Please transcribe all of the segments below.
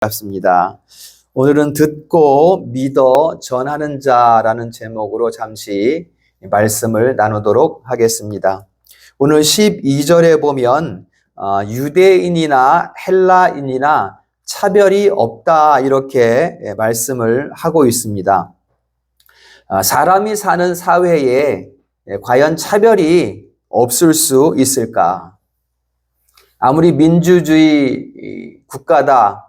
반갑습니다. 오늘은 듣고 믿어 전하는 자라는 제목으로 잠시 말씀을 나누도록 하겠습니다. 오늘 12절에 보면 유대인이나 헬라인이나 차별이 없다 이렇게 말씀을 하고 있습니다. 사람이 사는 사회에 과연 차별이 없을 수 있을까? 아무리 민주주의 국가다,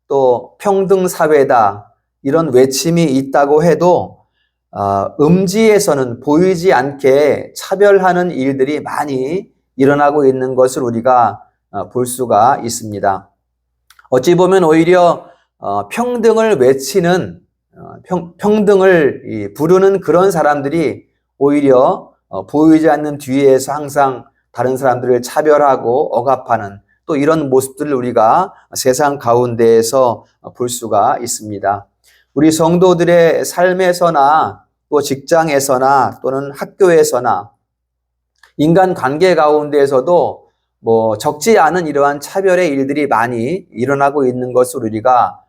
또 평등사회다 이런 외침이 있다고 해도 음지에서는 보이지 않게 차별하는 일들이 많이 일어나고 있는 것을 우리가 볼 수가 있습니다. 어찌 보면 오히려 평등을 외치는 평등을 부르는 그런 사람들이 오히려 보이지 않는 뒤에서 항상 다른 사람들을 차별하고 억압하는 또 이런 모습들을 우리가 세상 가운데에서 볼 수가 있습니다. 우리 성도들의 삶에서나 또 직장에서나 또는 학교에서나 인간 관계 가운데에서도 적지 않은 이러한 차별의 일들이 많이 일어나고 있는 것을 우리가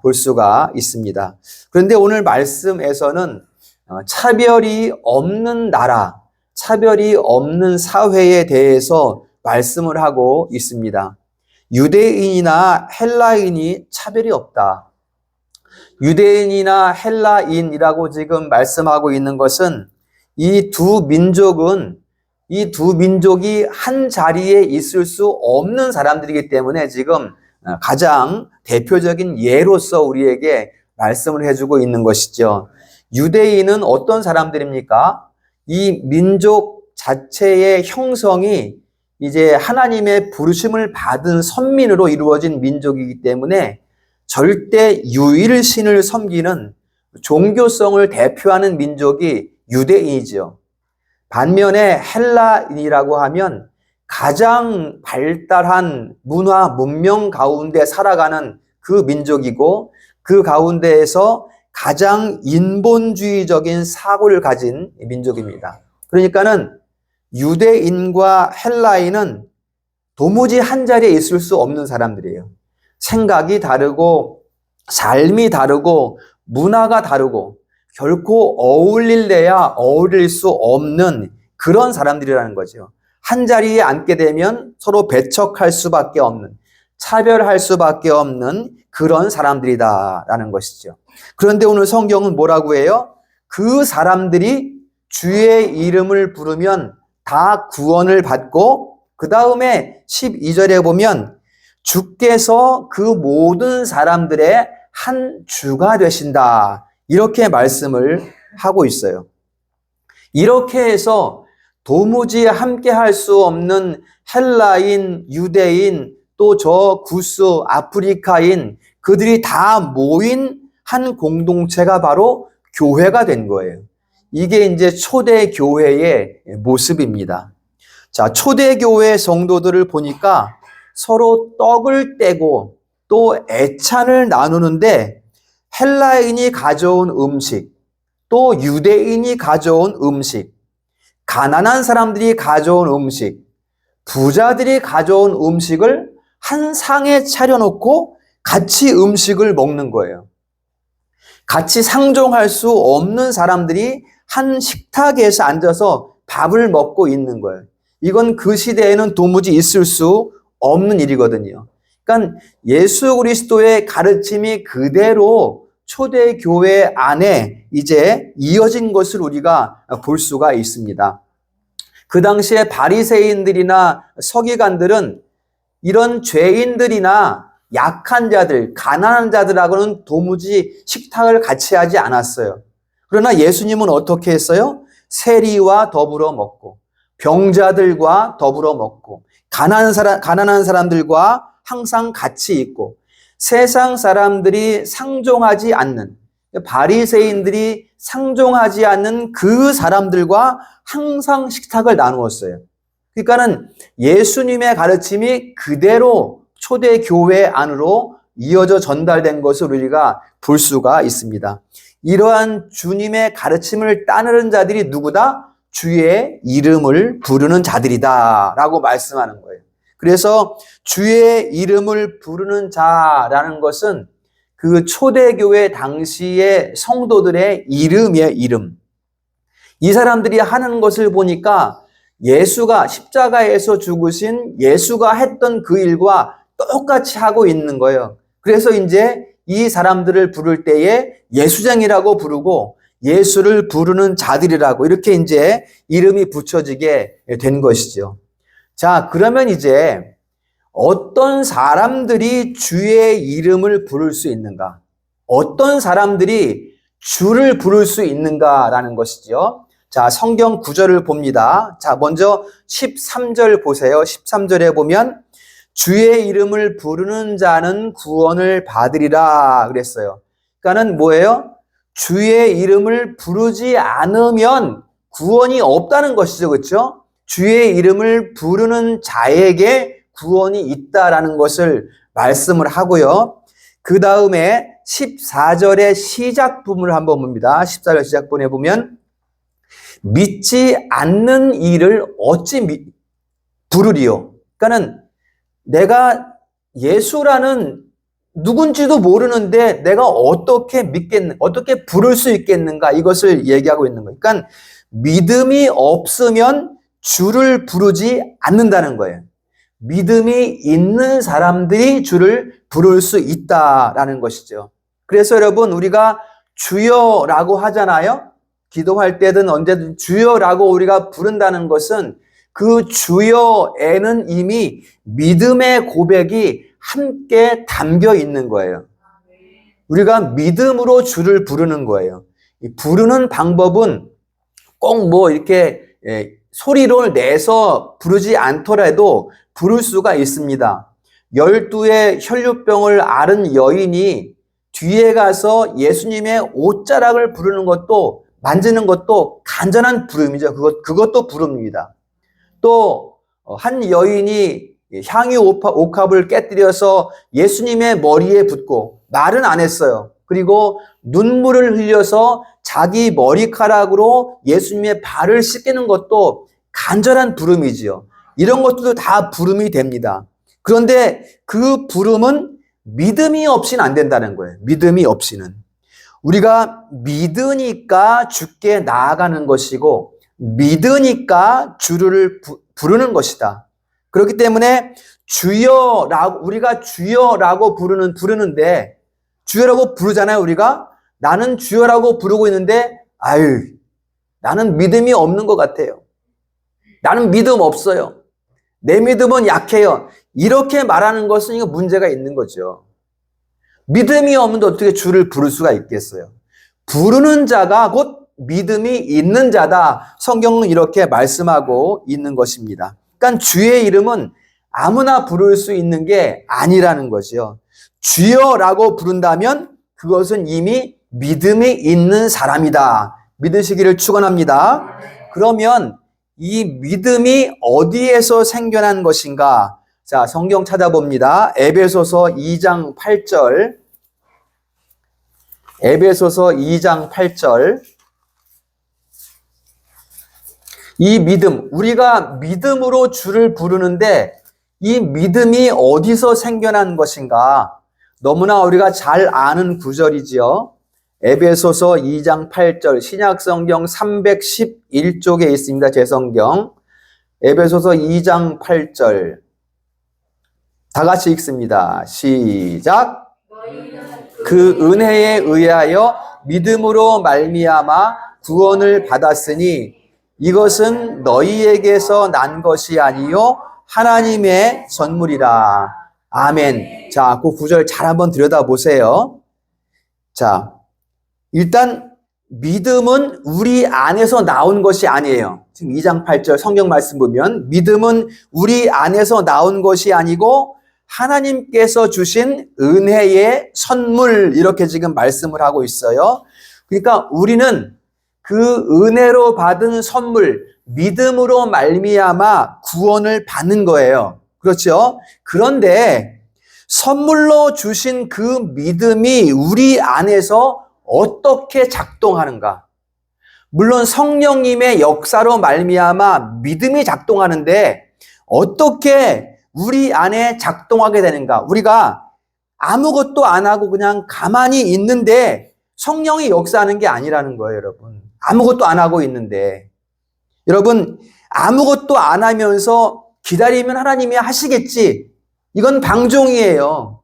볼 수가 있습니다. 그런데 오늘 말씀에서는 차별이 없는 나라, 차별이 없는 사회에 대해서 말씀을 하고 있습니다. 유대인이나 헬라인이 차별이 없다. 유대인이나 헬라인이라고 지금 말씀하고 있는 것은 이 두 민족이 한 자리에 있을 수 없는 사람들이기 때문에 지금 가장 대표적인 예로서 우리에게 말씀을 해주고 있는 것이죠. 유대인은 어떤 사람들입니까? 이 민족 자체의 형성이 이제 하나님의 부르심을 받은 선민으로 이루어진 민족이기 때문에 절대 유일신을 섬기는 종교성을 대표하는 민족이 유대인이죠. 반면에 헬라인이라고 하면 가장 발달한 문화, 문명 가운데 살아가는 그 민족이고 그 가운데에서 가장 인본주의적인 사고를 가진 민족입니다. 그러니까는 유대인과 헬라인은 도무지 한 자리에 있을 수 없는 사람들이에요. 생각이 다르고 삶이 다르고 문화가 다르고 결코 어울릴래야 어울릴 수 없는 그런 사람들이라는 거죠. 한 자리에 앉게 되면 서로 배척할 수밖에 없는, 차별할 수밖에 없는 그런 사람들이다라는 것이죠. 그런데 오늘 성경은 뭐라고 해요? 그 사람들이 주의 이름을 부르면 다 구원을 받고 그 다음에 12절에 보면 주께서 그 모든 사람들의 한 주가 되신다. 이렇게 말씀을 하고 있어요. 이렇게 해서 도무지 함께 할 수 없는 헬라인, 유대인, 또 저 구스 아프리카인 그들이 다 모인 한 공동체가 바로 교회가 된 거예요. 이게 이제 초대 교회의 모습입니다. 자, 초대 교회 성도들을 보니까 서로 떡을 떼고 또 애찬을 나누는데 헬라인이 가져온 음식, 또 유대인이 가져온 음식, 가난한 사람들이 가져온 음식, 부자들이 가져온 음식을 한 상에 차려놓고 같이 음식을 먹는 거예요. 같이 상종할 수 없는 사람들이 한 식탁에서 앉아서 밥을 먹고 있는 거예요. 이건 그 시대에는 도무지 있을 수 없는 일이거든요. 그러니까 예수 그리스도의 가르침이 그대로 초대교회 안에 이제 이어진 것을 우리가 볼 수가 있습니다. 그 당시에 바리새인들이나 서기관들은 이런 죄인들이나 약한 자들, 가난한 자들하고는 도무지 식탁을 같이 하지 않았어요. 그러나 예수님은 어떻게 했어요? 세리와 더불어 먹고 병자들과 더불어 먹고 가난한 사람들과 항상 같이 있고 세상 사람들이 상종하지 않는 바리새인들이 상종하지 않는 그 사람들과 항상 식탁을 나누었어요. 그러니까는 예수님의 가르침이 그대로 초대 교회 안으로 이어져 전달된 것을 우리가 볼 수가 있습니다. 이러한 주님의 가르침을 따르는 자들이 누구다? 주의 이름을 부르는 자들이다 라고 말씀하는 거예요. 그래서 주의 이름을 부르는 자라는 것은 그 초대교회 당시의 성도들의 이름이에요, 이름. 이 사람들이 하는 것을 보니까 예수가 십자가에서 죽으신 예수가 했던 그 일과 똑같이 하고 있는 거예요. 그래서 이제 이 사람들을 부를 때에 예수장이라고 부르고 예수를 부르는 자들이라고 이렇게 이제 이름이 붙여지게 된 것이죠. 자, 그러면 이제 어떤 사람들이 주의 이름을 부를 수 있는가? 어떤 사람들이 주를 부를 수 있는가라는 것이죠. 자, 성경 구절을 봅니다. 자, 먼저 13절 보세요. 13절에 보면 주의 이름을 부르는 자는 구원을 받으리라 그랬어요. 그러니까는 뭐예요? 주의 이름을 부르지 않으면 구원이 없다는 것이죠. 그렇죠? 주의 이름을 부르는 자에게 구원이 있다라는 것을 말씀을 하고요. 그 다음에 14절의 시작 부분을 한번 봅니다. 14절 시작 부분에 보면 믿지 않는 이를 어찌 부르리요? 그러니까는 내가 예수라는 누군지도 모르는데 내가 어떻게 어떻게 부를 수 있겠는가? 이것을 얘기하고 있는 거예요. 그러니까 믿음이 없으면 주를 부르지 않는다는 거예요. 믿음이 있는 사람들이 주를 부를 수 있다라는 것이죠. 그래서 여러분, 우리가 주여라고 하잖아요. 기도할 때든 언제든 주여라고 우리가 부른다는 것은 그 주여에는 이미 믿음의 고백이 함께 담겨 있는 거예요. 우리가 믿음으로 주를 부르는 거예요. 이 부르는 방법은 꼭 뭐 이렇게 소리를 내서 부르지 않더라도 부를 수가 있습니다. 12의 혈류병을 앓은 여인이 뒤에 가서 예수님의 옷자락을 부르는 것도 만지는 것도 간절한 부름이죠. 그것도 부릅니다. 또 한 여인이 향유 옥합을 깨뜨려서 예수님의 머리에 붓고 말은 안 했어요. 그리고 눈물을 흘려서 자기 머리카락으로 예수님의 발을 씻기는 것도 간절한 부름이지요. 이런 것들도 다 부름이 됩니다. 그런데 그 부름은 믿음이 없이는 안 된다는 거예요. 믿음이 없이는. 우리가 믿으니까 주께 나아가는 것이고 믿으니까 주를 부르는 것이다. 그렇기 때문에 주여라고 우리가 주여라고 부르는데 주여라고 부르잖아요. 우리가 나는 주여라고 부르고 있는데 나는 믿음이 없는 것 같아요. 나는 믿음 없어요. 내 믿음은 약해요. 이렇게 말하는 것은 이거 문제가 있는 거죠. 믿음이 없는데 어떻게 주를 부를 수가 있겠어요? 부르는 자가 곧 믿음이 있는 자다. 성경은 이렇게 말씀하고 있는 것입니다. 그러니까 주의 이름은 아무나 부를 수 있는 게 아니라는 거죠. 주여라고 부른다면 그것은 이미 믿음이 있는 사람이다. 믿으시기를 축원합니다. 그러면 이 믿음이 어디에서 생겨난 것인가? 자, 성경 찾아봅니다. 에베소서 2장 8절. 에베소서 2장 8절. 이 믿음, 우리가 믿음으로 주를 부르는데 이 믿음이 어디서 생겨난 것인가? 너무나 우리가 잘 아는 구절이지요. 에베소서 2장 8절, 신약성경 311쪽에 있습니다. 제 성경. 에베소서 2장 8절. 다 같이 읽습니다. 시작. 그 은혜에 의하여 믿음으로 말미암아 구원을 받았으니 이것은 너희에게서 난 것이 아니요 하나님의 선물이라. 아멘. 자, 그 구절 잘 한번 들여다보세요. 자, 일단 믿음은 우리 안에서 나온 것이 아니에요. 지금 2장 8절 성경 말씀 보면 믿음은 우리 안에서 나온 것이 아니고 하나님께서 주신 은혜의 선물, 이렇게 지금 말씀을 하고 있어요. 그러니까 우리는 그 은혜로 받은 선물, 믿음으로 말미암아 구원을 받는 거예요. 그렇죠? 그런데 선물로 주신 그 믿음이 우리 안에서 어떻게 작동하는가? 물론 성령님의 역사로 말미암아 믿음이 작동하는데 어떻게 우리 안에 작동하게 되는가? 우리가 아무것도 안 하고 그냥 가만히 있는데 성령이 역사하는 게 아니라는 거예요, 여러분. 아무것도 안 하고 있는데. 여러분, 아무것도 안 하면서 기다리면 하나님이 하시겠지. 이건 방종이에요.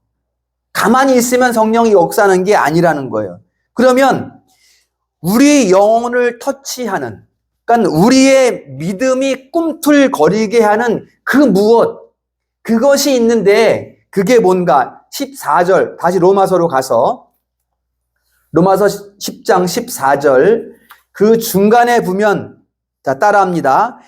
가만히 있으면 성령이 역사하는 게 아니라는 거예요. 그러면 우리 영혼을 터치하는, 그러니까 우리의 믿음이 꿈틀거리게 하는 그 무엇, 그것이 있는데 그게 뭔가? 14절, 다시 로마서로 가서 로마서 10장 14절 그 중간에 보면, 자, 따라합니다.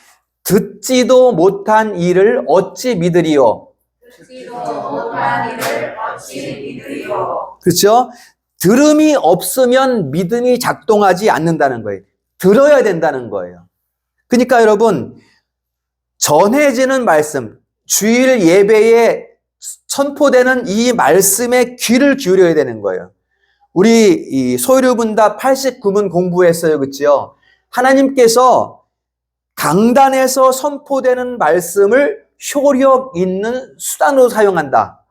듣지도 못한 일을 어찌 믿으리요? 듣지도 못한 일을 어찌 믿으리요? 그렇죠? 들음이 없으면 믿음이 작동하지 않는다는 거예요. 들어야 된다는 거예요. 그러니까 여러분, 전해지는 말씀, 주일 예배에 선포되는 이 말씀에 귀를 기울여야 되는 거예요. 우리 이 소유문답 89문 공부했어요. 그렇죠? 하나님께서 강단에서 선포되는 말씀을 효력 있는 수단으로 사용한다.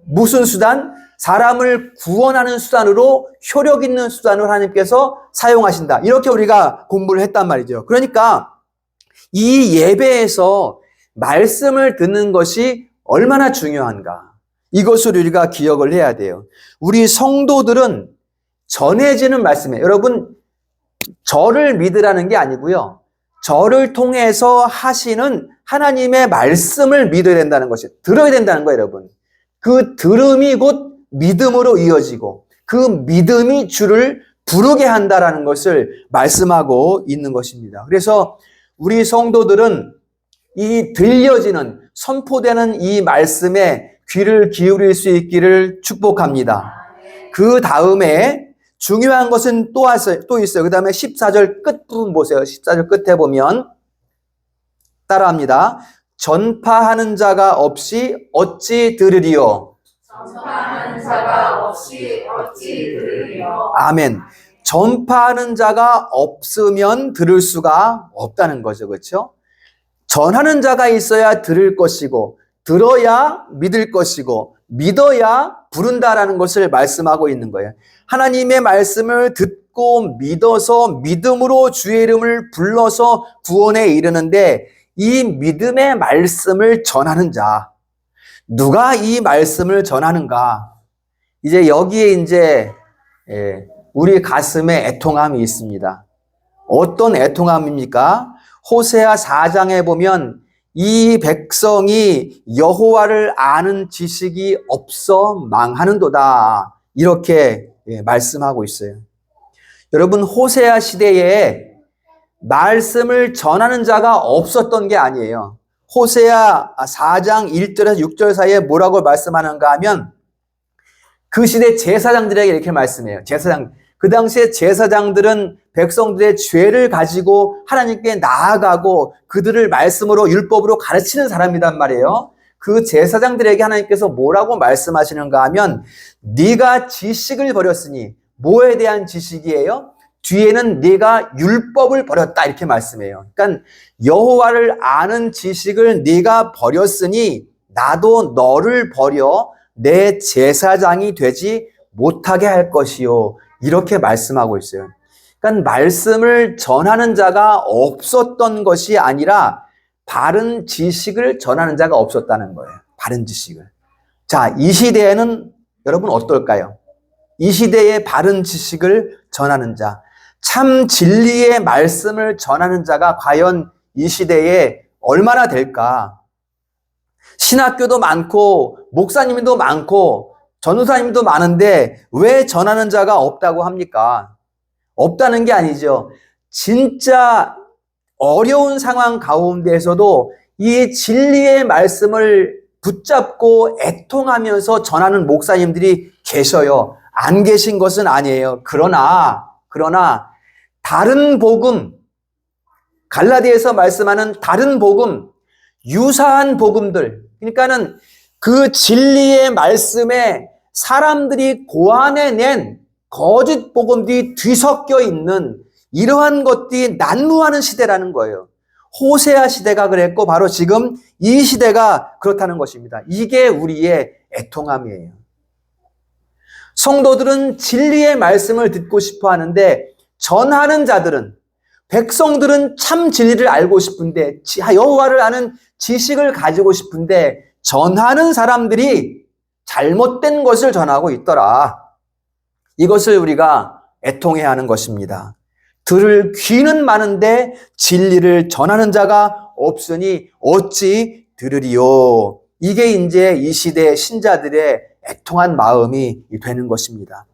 무슨 수단? 사람을 구원하는 수단으로, 효력 있는 수단으로 하나님께서 사용하신다. 이렇게 우리가 공부를 했단 말이죠. 그러니까 이 예배에서 말씀을 듣는 것이 얼마나 중요한가. 이것을 우리가 기억을 해야 돼요. 우리 성도들은 전해지는 말씀에, 여러분, 저를 믿으라는 게 아니고요. 저를 통해서 하시는 하나님의 말씀을 믿어야 된다는 것이, 들어야 된다는 거예요, 여러분. 그 들음이 곧 믿음으로 이어지고 그 믿음이 주를 부르게 한다라는 것을 말씀하고 있는 것입니다. 그래서 우리 성도들은 이 들려지는, 선포되는 이 말씀에 귀를 기울일 수 있기를 축복합니다. 그 다음에 중요한 것은 또 있어요. 그 다음에 14절 끝부분 보세요. 14절 끝에 보면 따라합니다. 전파하는 자가 없이 어찌 들으리요? 전파하는 자가 없이 어찌 들으리요? 아멘. 전파하는 자가 없으면 들을 수가 없다는 거죠. 그렇죠? 전하는 자가 있어야 들을 것이고, 들어야 믿을 것이고, 믿어야 부른다라는 것을 말씀하고 있는 거예요. 하나님의 말씀을 듣고 믿어서 믿음으로 주의 이름을 불러서 구원에 이르는데, 이 믿음의 말씀을 전하는 자, 누가 이 말씀을 전하는가? 이제 여기에 이제 우리 가슴에 애통함이 있습니다. 어떤 애통함입니까? 호세아 4장에 보면 이 백성이 여호와를 아는 지식이 없어 망하는도다. 이렇게 말씀하고 있어요. 여러분, 호세아 시대에 말씀을 전하는 자가 없었던 게 아니에요. 호세아 4장 1절에서 6절 사이에 뭐라고 말씀하는가 하면 그 시대 제사장들에게 이렇게 말씀해요. 그 당시에 제사장들은 백성들의 죄를 가지고 하나님께 나아가고 그들을 말씀으로 율법으로 가르치는 사람이란 말이에요. 그 제사장들에게 하나님께서 뭐라고 말씀하시는가 하면 네가 지식을 버렸으니, 뭐에 대한 지식이에요? 뒤에는 네가 율법을 버렸다 이렇게 말씀해요. 그러니까 여호와를 아는 지식을 네가 버렸으니 나도 너를 버려 내 제사장이 되지 못하게 할 것이요. 이렇게 말씀하고 있어요. 그러니까 말씀을 전하는 자가 없었던 것이 아니라 바른 지식을 전하는 자가 없었다는 거예요. 바른 지식을. 자, 이 시대에는 여러분 어떨까요? 이 시대에 바른 지식을 전하는 자, 참 진리의 말씀을 전하는 자가 과연 이 시대에 얼마나 될까? 신학교도 많고 목사님도 많고 전도사님도 많은데 왜 전하는 자가 없다고 합니까? 없다는 게 아니죠. 진짜 어려운 상황 가운데에서도 이 진리의 말씀을 붙잡고 애통하면서 전하는 목사님들이 계셔요. 안 계신 것은 아니에요. 그러나 다른 복음, 갈라디아에서 말씀하는 다른 복음, 유사한 복음들, 그러니까는 그 진리의 말씀에 사람들이 고안해낸 거짓 복음들이 뒤섞여 있는 이러한 것들이 난무하는 시대라는 거예요. 호세아 시대가 그랬고 바로 지금 이 시대가 그렇다는 것입니다. 이게 우리의 애통함이에요. 성도들은 진리의 말씀을 듣고 싶어 하는데 전하는 자들은, 백성들은 참 진리를 알고 싶은데, 여호와를 아는 지식을 가지고 싶은데 전하는 사람들이 잘못된 것을 전하고 있더라. 이것을 우리가 애통해야 하는 것입니다. 들을 귀는 많은데 진리를 전하는 자가 없으니 어찌 들으리요. 이게 이제 이 시대의 신자들의 애통한 마음이 되는 것입니다.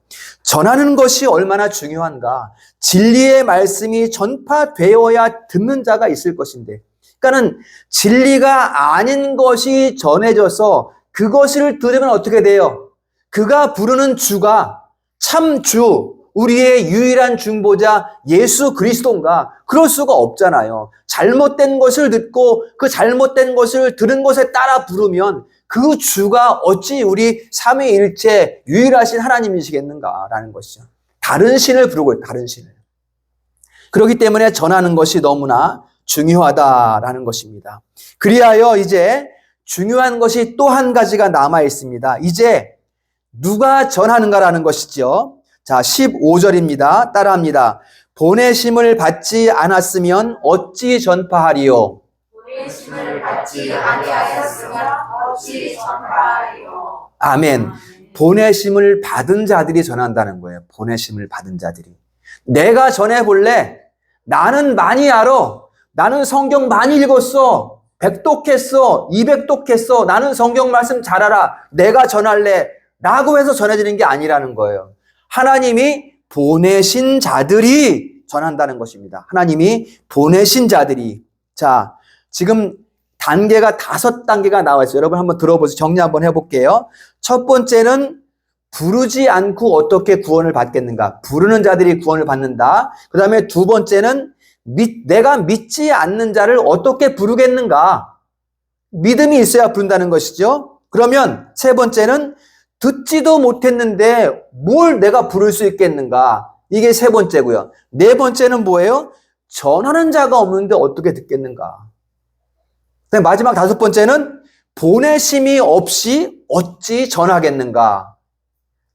전하는 것이 얼마나 중요한가. 진리의 말씀이 전파되어야 듣는 자가 있을 것인데, 그러니까는 진리가 아닌 것이 전해져서 그것을 들으면 어떻게 돼요? 그가 부르는 주가 참 주, 우리의 유일한 중보자 예수 그리스도인가? 그럴 수가 없잖아요. 잘못된 것을 듣고 그 잘못된 것을 들은 것에 따라 부르면 그 주가 어찌 우리 삼위일체 유일하신 하나님이시겠는가라는 것이죠. 다른 신을 부르고 있어요. 다른 신을. 그렇기 때문에 전하는 것이 너무나 중요하다라는 것입니다. 그리하여 이제 중요한 것이 또 한 가지가 남아 있습니다. 이제 누가 전하는가라는 것이죠. 자, 15절입니다. 따라합니다. 보내심을 받지 않았으면 어찌 전파하리요? 보내심을 받지 아니하였으면 어찌 전파하리요? 아멘. 보내심을 받은 자들이 전한다는 거예요. 보내심을 받은 자들이. 내가 전해볼래? 나는 많이 알아. 나는 성경 많이 읽었어. 100독했어. 200독했어. 나는 성경 말씀 잘 알아. 내가 전할래. 라고 해서 전해지는 게 아니라는 거예요. 하나님이 보내신 자들이 전한다는 것입니다. 하나님이 보내신 자들이. 자, 지금 단계가 5단계가 나와 있어요. 여러분 한번 들어보세요. 정리 한번 해볼게요. 첫 번째는 부르지 않고 어떻게 구원을 받겠는가. 부르는 자들이 구원을 받는다. 그 다음에 두 번째는 내가 믿지 않는 자를 어떻게 부르겠는가. 믿음이 있어야 부른다는 것이죠. 그러면 세 번째는 듣지도 못했는데 뭘 내가 부를 수 있겠는가. 이게 세 번째고요. 네 번째는 뭐예요? 전하는 자가 없는데 어떻게 듣겠는가. 마지막 5번째는 보내심이 없이 어찌 전하겠는가.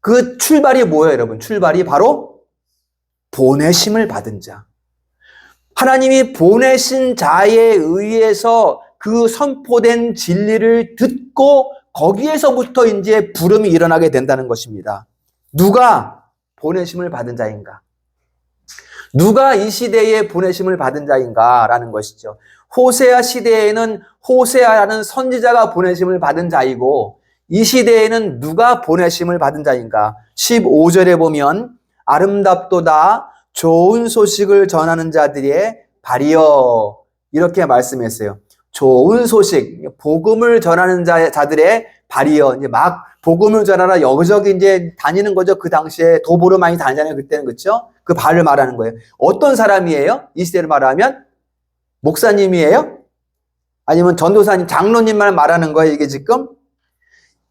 그 출발이 뭐예요, 여러분? 출발이 바로 보내심을 받은 자. 하나님이 보내신 자에 의해서 그 선포된 진리를 듣고 거기에서부터 이제 부름이 일어나게 된다는 것입니다. 누가 보내심을 받은 자인가? 누가 이 시대에 보내심을 받은 자인가라는 것이죠. 호세아 시대에는 호세아라는 선지자가 보내심을 받은 자이고, 이 시대에는 누가 보내심을 받은 자인가? 15절에 보면 아름답도다 좋은 소식을 전하는 자들의 발이여, 이렇게 말씀했어요. 좋은 소식, 복음을 전하는 자들의 발이여. 이제 막 복음을 전하라 여기저기 이제 다니는 거죠. 그 당시에 도보로 많이 다니잖아요. 그때는. 그렇죠? 그 발을 말하는 거예요. 어떤 사람이에요? 이 시대를 말하면 목사님이에요? 아니면 전도사님, 장로님만 말하는 거예요, 이게 지금?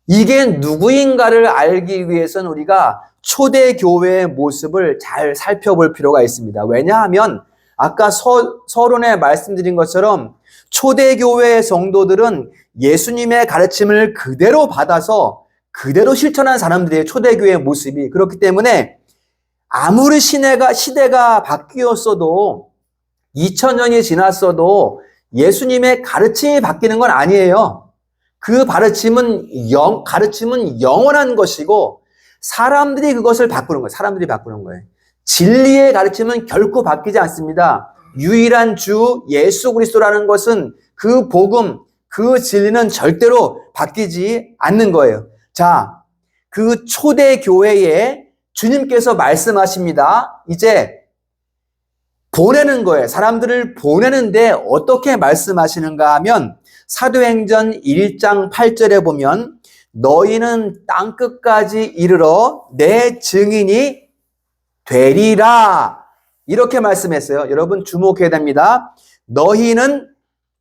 이게 누구인가를 알기 위해서는 우리가 초대교회의 모습을 잘 살펴볼 필요가 있습니다. 왜냐하면 아까 서론에 말씀드린 것처럼 초대교회의 성도들은 예수님의 가르침을 그대로 받아서 그대로 실천한 사람들이에요. 초대교회의 모습이. 그렇기 때문에 아무리 시대가 바뀌었어도 2000년이 지났어도 예수님의 가르침이 바뀌는 건 아니에요. 그 가르침은 영원한 것이고 사람들이 그것을 바꾸는 거예요. 사람들이 바꾸는 거예요. 진리의 가르침은 결코 바뀌지 않습니다. 유일한 주 예수 그리스도라는 것은 그 복음, 그 진리는 절대로 바뀌지 않는 거예요. 자, 그 초대 교회에 주님께서 말씀하십니다. 이제 보내는 거예요. 사람들을 보내는데 어떻게 말씀하시는가 하면 사도행전 1장 8절에 보면 너희는 땅끝까지 이르러 내 증인이 되리라. 이렇게 말씀했어요. 여러분 주목해야 됩니다. 너희는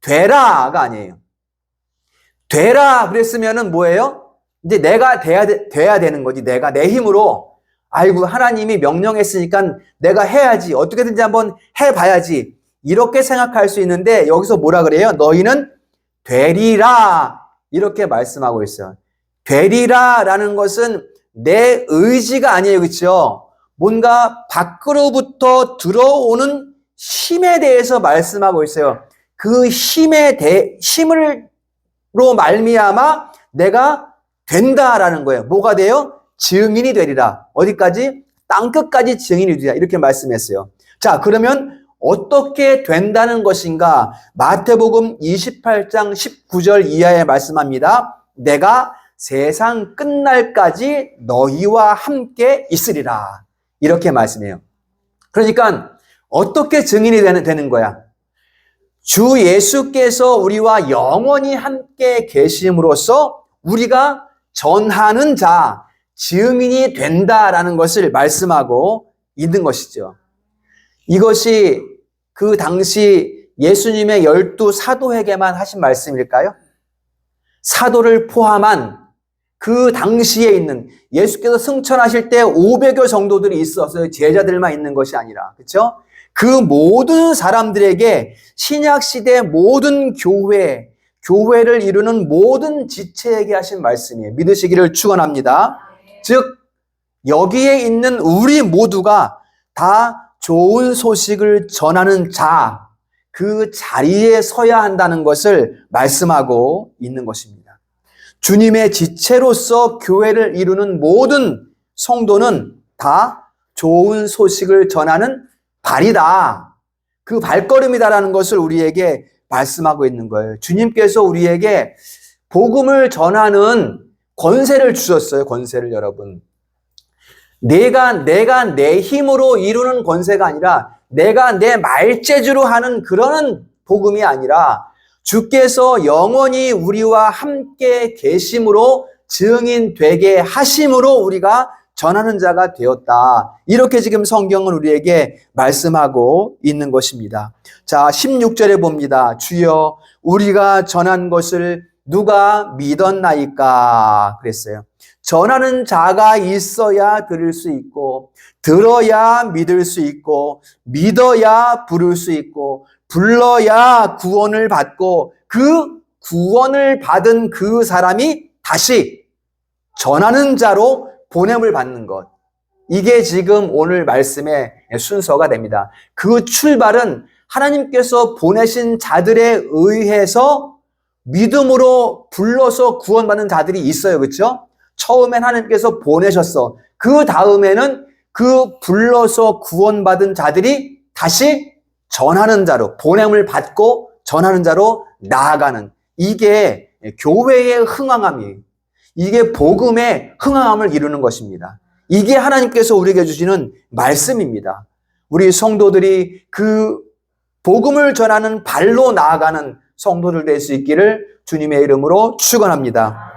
되라가 아니에요. 되라 그랬으면은 뭐예요? 이제 내가 돼야 되는 거지. 내가 내 힘으로 아이고 하나님이 명령했으니까 내가 해야지. 어떻게든지 한번 해봐야지. 이렇게 생각할 수 있는데 여기서 뭐라 그래요? 너희는 되리라 이렇게 말씀하고 있어요. 되리라라는 것은 내 의지가 아니에요. 그렇죠? 뭔가 밖으로부터 들어오는 힘에 대해서 말씀하고 있어요. 그 힘으로 말미암아 내가 된다라는 거예요. 뭐가 돼요? 증인이 되리라. 어디까지? 땅끝까지 증인이 되리라. 이렇게 말씀했어요. 자, 그러면 어떻게 된다는 것인가? 마태복음 28장 19절 이하에 말씀합니다. 내가 세상 끝날까지 너희와 함께 있으리라. 이렇게 말씀해요. 그러니까 어떻게 증인이 되는 거야? 주 예수께서 우리와 영원히 함께 계심으로써 우리가 전하는 자, 증인이 된다라는 것을 말씀하고 있는 것이죠. 이것이 그 당시 예수님의 12 사도에게만 하신 말씀일까요? 사도를 포함한 그 당시에 있는 예수께서 승천하실 때 500여 정도들이 있었어요. 제자들만 있는 것이 아니라. 그렇죠? 그 모든 사람들에게 신약시대 모든 교회를 이루는 모든 지체에게 하신 말씀이에요. 믿으시기를 축원합니다. 즉 여기에 있는 우리 모두가 다 좋은 소식을 전하는 자, 그 자리에 서야 한다는 것을 말씀하고 있는 것입니다. 주님의 지체로서 교회를 이루는 모든 성도는 다 좋은 소식을 전하는 발이다. 그 발걸음이다라는 것을 우리에게 말씀하고 있는 거예요. 주님께서 우리에게 복음을 전하는 권세를 주셨어요. 권세를 여러분. 내가 내 힘으로 이루는 권세가 아니라 내가 내 말재주로 하는 그런 복음이 아니라 주께서 영원히 우리와 함께 계심으로 증인되게 하심으로 우리가 전하는 자가 되었다. 이렇게 지금 성경은 우리에게 말씀하고 있는 것입니다. 자, 16절에 봅니다. 주여 우리가 전한 것을 누가 믿었나이까 그랬어요. 전하는 자가 있어야 들을 수 있고 들어야 믿을 수 있고 믿어야 부를 수 있고 불러야 구원을 받고 그 구원을 받은 그 사람이 다시 전하는 자로 보냄을 받는 것. 이게 지금 오늘 말씀의 순서가 됩니다. 그 출발은 하나님께서 보내신 자들에 의해서 믿음으로 불러서 구원받는 자들이 있어요. 그렇죠? 처음엔 하나님께서 보내셨어. 그 다음에는 그 불러서 구원받은 자들이 다시 전하는 자로, 보냄을 받고 전하는 자로 나아가는, 이게 교회의 흥황함이에요. 이게 복음의 흥황함을 이루는 것입니다. 이게 하나님께서 우리에게 주시는 말씀입니다. 우리 성도들이 그 복음을 전하는 발로 나아가는 성도들 될 수 있기를 주님의 이름으로 축원합니다.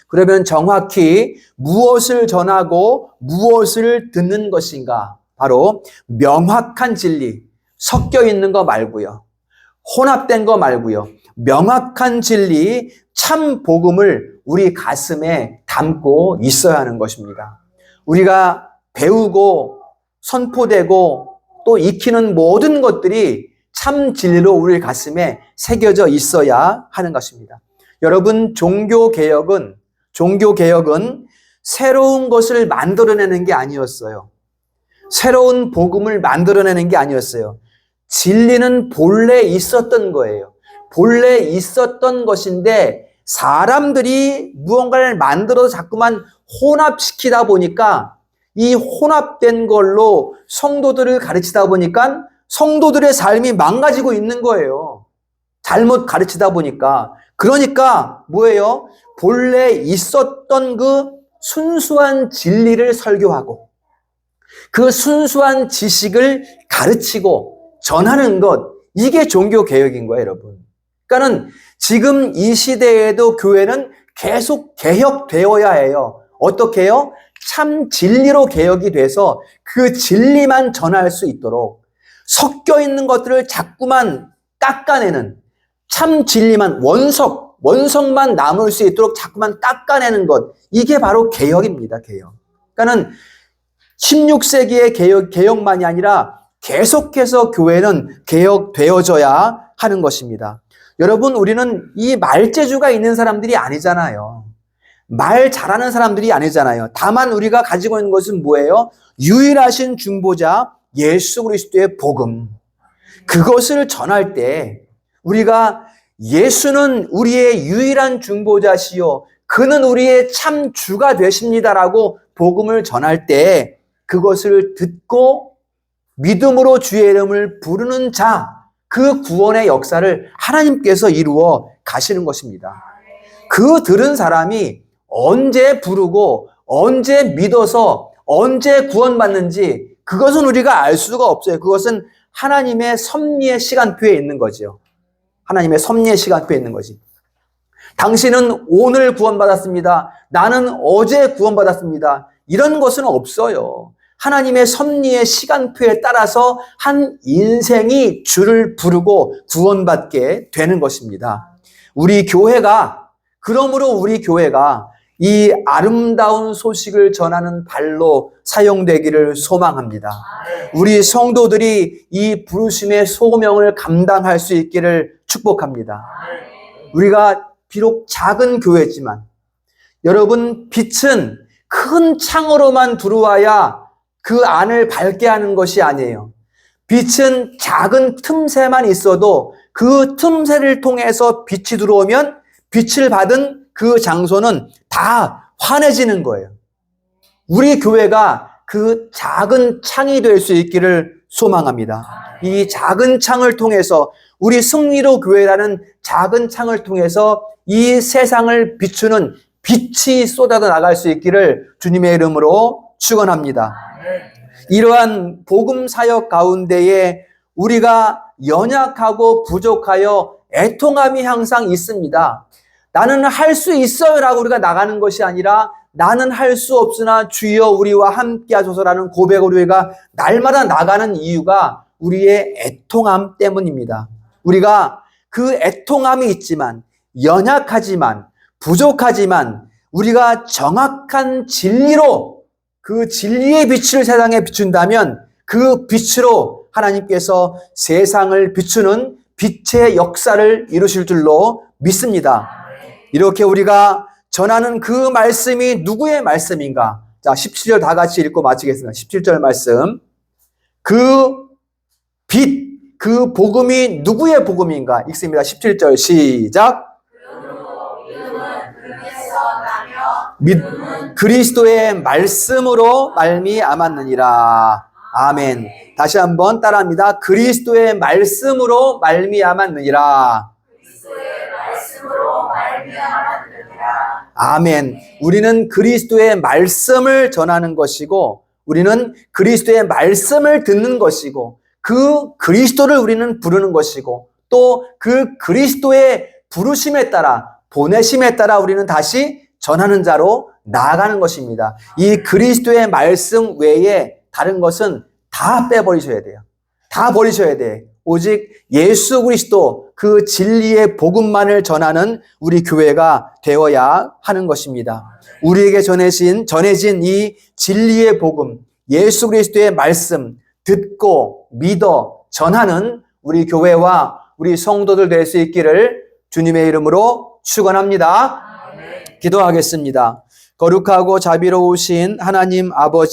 그러면 정확히 무엇을 전하고 무엇을 듣는 것인가? 바로 명확한 진리, 섞여 있는 거 말고요. 혼합된 거 말고요. 명확한 진리, 참 복음을 우리 가슴에 담고 있어야 하는 것입니다. 우리가 배우고 선포되고 또 익히는 모든 것들이 참 진리로 우리 가슴에 새겨져 있어야 하는 것입니다. 여러분, 종교개혁은 새로운 것을 만들어내는 게 아니었어요. 새로운 복음을 만들어내는 게 아니었어요. 진리는 본래 있었던 거예요. 본래 있었던 것인데 사람들이 무언가를 만들어서 자꾸만 혼합시키다 보니까 이 혼합된 걸로 성도들을 가르치다 보니까 성도들의 삶이 망가지고 있는 거예요. 잘못 가르치다 보니까. 그러니까 뭐예요? 본래 있었던 그 순수한 진리를 설교하고 그 순수한 지식을 가르치고 전하는 것, 이게 종교개혁인 거예요, 여러분. 그러니까는 지금 이 시대에도 교회는 계속 개혁되어야 해요. 어떻게 해요? 참 진리로 개혁이 돼서 그 진리만 전할 수 있도록 섞여 있는 것들을 자꾸만 깎아내는, 참 진리만, 원석만 남을 수 있도록 자꾸만 깎아내는 것, 이게 바로 개혁입니다, 개혁. 그러니까는 16세기의 개혁만이 아니라 계속해서 교회는 개혁되어져야 하는 것입니다. 여러분, 우리는 이 말재주가 있는 사람들이 아니잖아요. 말 잘하는 사람들이 아니잖아요. 다만 우리가 가지고 있는 것은 뭐예요? 유일하신 중보자 예수 그리스도의 복음. 그것을 전할 때 우리가 예수는 우리의 유일한 중보자시요 그는 우리의 참 주가 되십니다라고 복음을 전할 때 그것을 듣고 믿음으로 주의 이름을 부르는 자, 그 구원의 역사를 하나님께서 이루어 가시는 것입니다. 그 들은 사람이 언제 부르고 언제 믿어서 언제 구원받는지 그것은 우리가 알 수가 없어요. 그것은 하나님의 섭리의 시간표에 있는 거죠. 하나님의 섭리의 시간표에 있는 거지. 당신은 오늘 구원받았습니다. 나는 어제 구원받았습니다. 이런 것은 없어요. 하나님의 섭리의 시간표에 따라서 한 인생이 주를 부르고 구원받게 되는 것입니다. 그러므로 우리 교회가 이 아름다운 소식을 전하는 발로 사용되기를 소망합니다. 우리 성도들이 이 부르심의 소명을 감당할 수 있기를 축복합니다. 우리가 비록 작은 교회지만 여러분, 빛은 큰 창으로만 들어와야 그 안을 밝게 하는 것이 아니에요. 빛은 작은 틈새만 있어도 그 틈새를 통해서 빛이 들어오면 빛을 받은 그 장소는 다 환해지는 거예요. 우리 교회가 그 작은 창이 될 수 있기를 소망합니다. 이 작은 창을 통해서 우리 승리로 교회라는 작은 창을 통해서 이 세상을 비추는 빛이 쏟아져 나갈 수 있기를 주님의 이름으로 축원합니다. 이러한 복음 사역 가운데에 우리가 연약하고 부족하여 애통함이 항상 있습니다. 나는 할 수 있어요 라고 우리가 나가는 것이 아니라 나는 할 수 없으나 주여 우리와 함께 하소서라는 고백으로 우리가 날마다 나가는 이유가 우리의 애통함 때문입니다. 우리가 그 애통함이 있지만 연약하지만 부족하지만 우리가 정확한 진리로 그 진리의 빛을 세상에 비춘다면 그 빛으로 하나님께서 세상을 비추는 빛의 역사를 이루실 줄로 믿습니다. 이렇게 우리가 전하는 그 말씀이 누구의 말씀인가? 자, 17절 다 같이 읽고 마치겠습니다. 17절 말씀. 그 빛, 그 복음이 누구의 복음인가? 읽습니다. 17절 시작. 그리스도의 말씀으로 말미암았느니라. 아멘. 다시 한번 따라합니다. 그리스도의 말씀으로 말미암았느니라. 아멘. 우리는 그리스도의 말씀을 전하는 것이고 우리는 그리스도의 말씀을 듣는 것이고 그 그리스도를 우리는 부르는 것이고 또 그 그리스도의 부르심에 따라 보내심에 따라 우리는 다시 전하는 자로 나아가는 것입니다. 이 그리스도의 말씀 외에 다른 것은 다 빼버리셔야 돼요. 다 버리셔야 돼. 오직 예수 그리스도 그 진리의 복음만을 전하는 우리 교회가 되어야 하는 것입니다. 우리에게 전해진 이 진리의 복음, 예수 그리스도의 말씀 듣고 믿어 전하는 우리 교회와 우리 성도들 될 수 있기를 주님의 이름으로 축원합니다. 기도하겠습니다. 거룩하고 자비로우신 하나님 아버지,